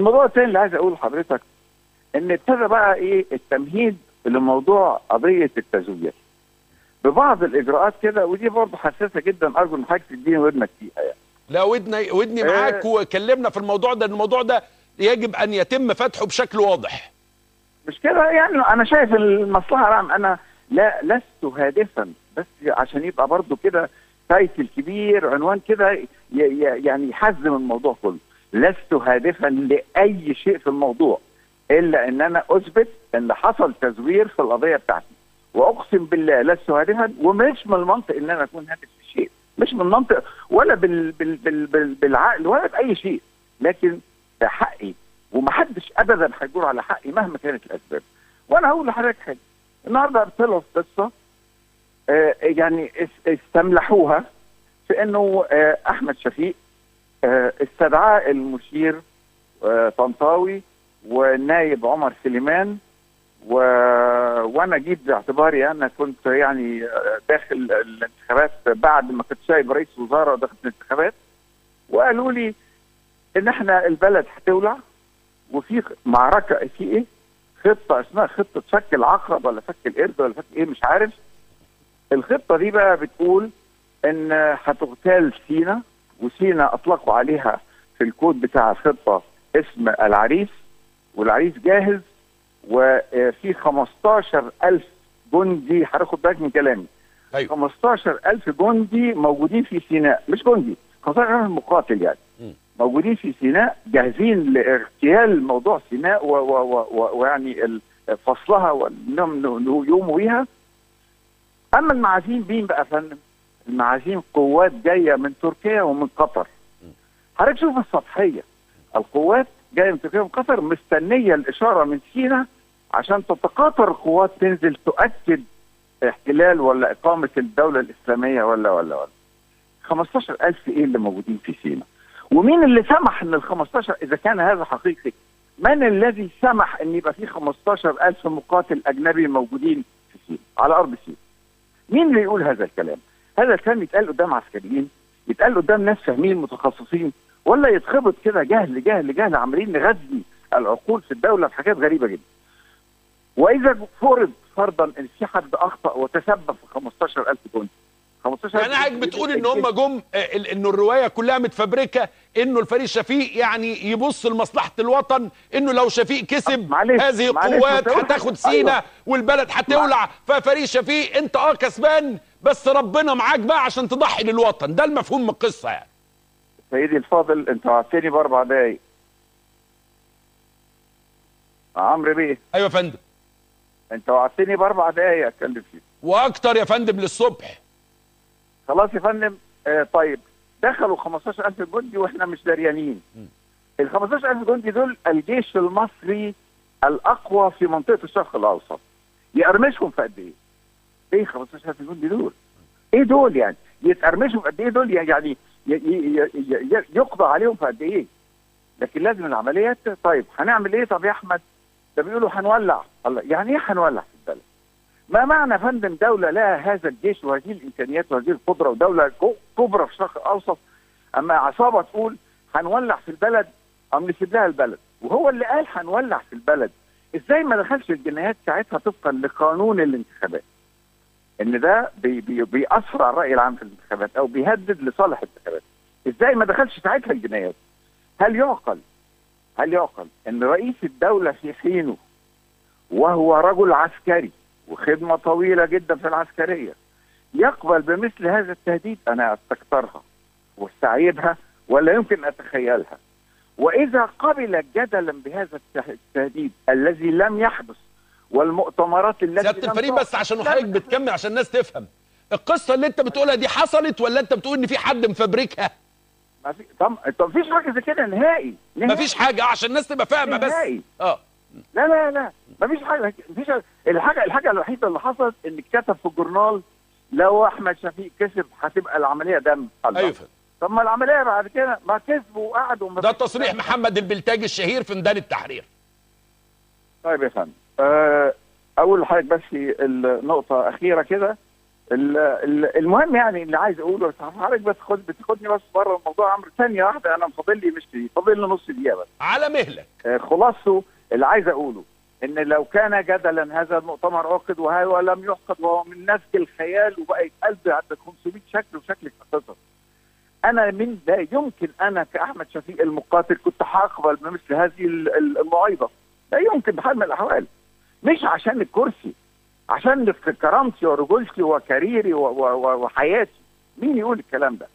الموضوع الثاني اللي عايز اقوله لحضرتك ان ابتدى بقى ايه التمهيد لموضوع قضيه التزوير ببعض الاجراءات كده، ودي برضه حساسه جدا، ارجو ان حضرتك تديني ودنك فيها يعني. لا، ودني معاك، وكلمنا في الموضوع ده. الموضوع ده يجب ان يتم فتحه بشكل واضح. مش كده يعني، انا شايف المصلحه العامه. انا لست هادفا، بس عشان يبقى برضه كده تايتل كبير، عنوان كده يعني يحزم الموضوع كله. لست هادفا لاي شيء في الموضوع الا ان انا اثبت ان حصل تزوير في القضيه بتاعتي، واقسم بالله لست هادفا، ومش من المنطق ان انا اكون هادف في شيء، مش من المنطق ولا بالعقل ولا باي شيء، لكن ده حقي ومحدش ابدا هيجور على حقي مهما كانت الاسباب. وانا هقول لحضرتك حاجه، النهارده طلعوا في قصه يعني استملحوها في انه احمد شفيق استدعاء المشير طنطاوي والنائب عمر سليمان، وانا جيت باعتباري انا كنت يعني داخل الانتخابات بعد ما كنت شايب رئيس وزراء ودخلت الانتخابات، وقالوا لي ان احنا البلد هتولع وفي معركه، في ايه؟ خطه اسمها خطه فك العقرب ولا فك القرد ولا فك ايه مش عارف. الخطه دي بقى بتقول ان هتغتال سينا، وسينا اطلقوا عليها في الكود بتاع الخطه اسم العريس، والعريس جاهز، وفي 15,000 جندي، هتاخد بالك من كلامي. أيوة. 15,000 جندي موجودين في سيناء، مش جندي، 15,000 مقاتل يعني. موجودين في سيناء جاهزين لاغتيال موضوع سيناء ويعني فصلها وانهم يقوموا بيها. اما المعازيم مين بقى يا فندم؟ المعازيم قوات جايه من تركيا ومن قطر. حضرتك شوف السطحيه، القوات جايه من تركيا ومن قطر مستنيه الاشاره من سيناء عشان تتقاطر القوات تنزل تؤكد احتلال ولا اقامه الدوله الاسلاميه ولا 15,000 ايه اللي موجودين في سيناء؟ ومين اللي سمح ان ال 15 اذا كان هذا حقيقي؟ من الذي سمح ان يبقى في 15,000 مقاتل اجنبي موجودين في سيناء على ارض سيناء؟ مين اللي يقول هذا الكلام؟ هذا الكلام يتقال قدام عسكريين؟ يتقال قدام ناس فاهمين متخصصين؟ ولا يتخبط كده جهل جهل جهل عاملين نغذي العقول في الدوله في حاجات غريبه جدا. واذا فرضا ان في حد اخطا وتسبب في 15,000 جندي، 15,000 يعني حضرتك بتقول ان هم جم، انه الروايه كلها متفبركه، انه الفريق شفيق يعني يبص لمصلحه الوطن، انه لو شفيق كسب هذه القوات هتاخد سينا. أيوة. والبلد هتولع، ففريق شفيق انت كسبان بس ربنا معاك بقى عشان تضحي للوطن. ده المفهوم من القصه يعني. سيدي الفاضل، انت وعدتني ب4 دقايق. عمرو بيه. ايوه يا فندم. انت وعدتني ب4 دقايق اتكلم فيه واكتر يا فندم للصبح. خلاص يا فندم. طيب، دخلوا 15,000 جندي واحنا مش دريانين. ال 15,000 جندي دول الجيش المصري الاقوى في منطقه الشرق الاوسط. يقرمشهم في قد ايه؟ ايه 15,000 جندي دول؟ ايه دول يعني؟ يتقرمشوا في قد ايه دول؟ يعني يقضى عليهم في قد ايه؟ لكن لازم العمليات. طيب هنعمل ايه؟ طب يا احمد، ده بيقولوا هنولع. الله، يعني ايه هنولع في البلد؟ ما معنى يا فندم دوله لها هذا الجيش وهذه الامكانيات وهذه القدره، ودوله كبرى في الشرق الاوسط، اما عصابه تقول هنولع في البلد ام نسيب لها البلد؟ وهو اللي قال هنولع في البلد. ازاي ما دخلش الجنايات ساعتها طبقا لقانون الانتخابات؟ ان ده بيأثر على الراي العام في الانتخابات او بيهدد لصالح الانتخابات. ازاي ما دخلش ساعتها الجنايات؟ هل يعقل ان رئيس الدوله في حينه وهو رجل عسكري وخدمه طويله جدا في العسكريه يقبل بمثل هذا التهديد؟ انا استكثرها واستعيبها ولا يمكن اتخيلها. واذا قبل جدلا بهذا التهديد الذي لم يحدث والمؤتمرات التي سياده الفريق، بس عشان حضرتك بتكمل عشان الناس تفهم القصه اللي انت بتقولها دي حصلت، ولا انت بتقول ان في حد مفبركها؟ ما في. طب مفيش حاجه زي كده نهائي. مفيش حاجه عشان الناس تبقى فاهمه بس. لا مفيش حاجه. الحاجه الوحيده اللي حصلت ان اتكتب في الجورنال لو احمد شفيق كسب هتبقى العمليه دم. ايوه. طب ما العمليه بعد كده ما كسبوا وقعدوا. ده تصريح محمد البلتاجي الشهير في ميدان التحرير. طيب يا فندم، اقول لحضرتك بس النقطه اخيره كده. المهم يعني اللي عايز اقوله، حضرتك بس بتاخدني بس بره الموضوع. عمرو ثانيه واحده، انا فاضل لي نص دقيقه بس على مهلك. خلاصه اللي عايز اقوله ان لو كان جدلا هذا المؤتمر عقد وهو لم يعقد وهو من نسج الخيال وبقى يتقال ب 500 شكل وشكل قصص، انا من ده يمكن انا كاحمد شفيق المقاتل كنت هقبل بمثل هذه المعايضه. لا يمكن بحال من الاحوال، مش عشان الكرسي، عشان كرامتي ورجولتي وكاريري وحياتي. مين يقول الكلام ده؟